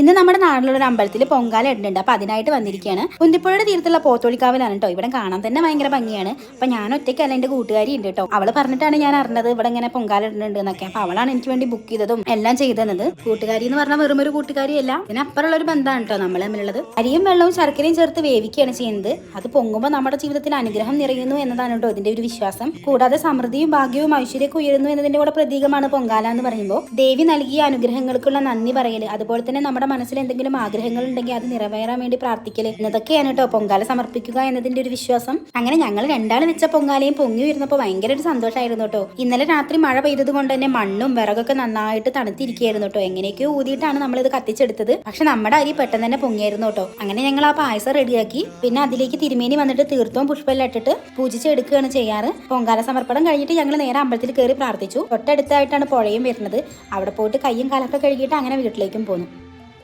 ഇന്ന് നമ്മുടെ നാട്ടിലുള്ള ഒരു അമ്പലത്തിൽ പൊങ്കാല ഇടുന്നുണ്ട്. അപ്പൊ അതിനായിട്ട് വന്നിരിക്കുകയാണ്. കുന്തിപ്പുഴയുടെ തീരത്തുള്ള പോത്തോളിക്കാവിലാണ് കേട്ടോ. ഇവിടെ കാണാൻ തന്നെ ഭയങ്കര ഭംഗിയാണ്. അപ്പൊ ഞാൻ ഒറ്റയ്ക്കല്ല, എന്റെ കൂട്ടുകാരി ഉണ്ട് കേട്ടോ. അവള് പറഞ്ഞിട്ടാണ് ഞാൻ അറിഞ്ഞത് ഇവിടെ ഇങ്ങനെ പൊങ്കാല ഇടുന്നുണ്ട് എന്നൊക്കെ. അപ്പൊ അവളാണ് എനിക്ക് വേണ്ടി ബുക്ക് ചെയ്തതും എല്ലാം ചെയ്തത്. കൂട്ടുകാരി എന്ന് പറഞ്ഞാൽ വെറും ഒരു കൂട്ടുകാരിയല്ല, ഇതിനപ്പുറമുള്ള ഒരു ബന്ധമാണ് കേട്ടോ നമ്മൾ തമ്മിലുള്ളത്. അരിയും വെള്ളവും ശർക്കരയും ചേർത്ത് വേവിക്കുകയാണ് ചെയ്യുന്നത്. അത് പൊങ്ങുമ്പോൾ നമ്മുടെ ജീവിതത്തിൽ അനുഗ്രഹം നിറയുന്നു എന്നതാണ് കേട്ടോ ഇതിന്റെ ഒരു വിശ്വാസം. കൂടാതെ സമൃദ്ധിയും ഭാഗ്യവും ഐശ്വര്യമൊക്കെ ഉയരുന്നു എന്നതിന്റെ കൂടെ പ്രതീകമാണ് പൊങ്കാല എന്ന് പറയുമ്പോൾ. ദേവി നൽകിയ അനുഗ്രഹങ്ങൾക്കുള്ള നന്ദി പറയല്, അതുപോലെ തന്നെ നമ്മുടെ മനസ്സിൽ എന്തെങ്കിലും ആഗ്രഹങ്ങൾ ഉണ്ടെങ്കിൽ അത് നിറവേറാൻ വേണ്ടി പ്രാർത്ഥിക്കല് എന്നതൊക്കെയാണ് കേട്ടോ പൊങ്കാല സമർപ്പിക്കുക എന്നതിന്റെ ഒരു വിശ്വാസം. അങ്ങനെ ഞങ്ങൾ രണ്ടാൾ വെച്ച പൊങ്കാലയും പൊങ്ങി വരുന്നപ്പോൾ ഭയങ്കര ഒരു സന്തോഷമായിരുന്നു കേട്ടോ. ഇന്നലെ രാത്രി മഴ പെയ്തത് കൊണ്ട് തന്നെ മണ്ണും വിറകൊക്കെ നന്നായിട്ട് തണുത്തിരിക്കുകയായിരുന്നു കേട്ടോ. എങ്ങനെയൊക്കെയോ ഊതിയിട്ടാണ് നമ്മളിത് കത്തിച്ചെടുത്തത്. പക്ഷെ നമ്മുടെ അരി പെട്ടെന്ന് തന്നെ പൊങ്ങിയായിരുന്നു കേട്ടോ. അങ്ങനെ ഞങ്ങൾ ആ പായസം റെഡിയാക്കി പിന്നെ അതിലേക്ക് തിരുമേനി വന്നിട്ട് തീർത്ഥവും പുഷ്പമെല്ലാം ഇട്ടിട്ട് പൂജിച്ചെടുക്കുകയാണ് ചെയ്യാറ്. പൊങ്കാല സമർപ്പണം കഴിഞ്ഞിട്ട് ഞങ്ങൾ നേരെ അമ്പലത്തിൽ കയറി പ്രാർത്ഥിച്ചു. തൊട്ടടുത്തായിട്ടാണ് പുഴയും വരുന്നത്. അവിടെ പോയിട്ട് കയ്യും കാലൊക്കെ കഴുകിയിട്ട് അങ്ങനെ വീട്ടിലേക്കും പോന്നു.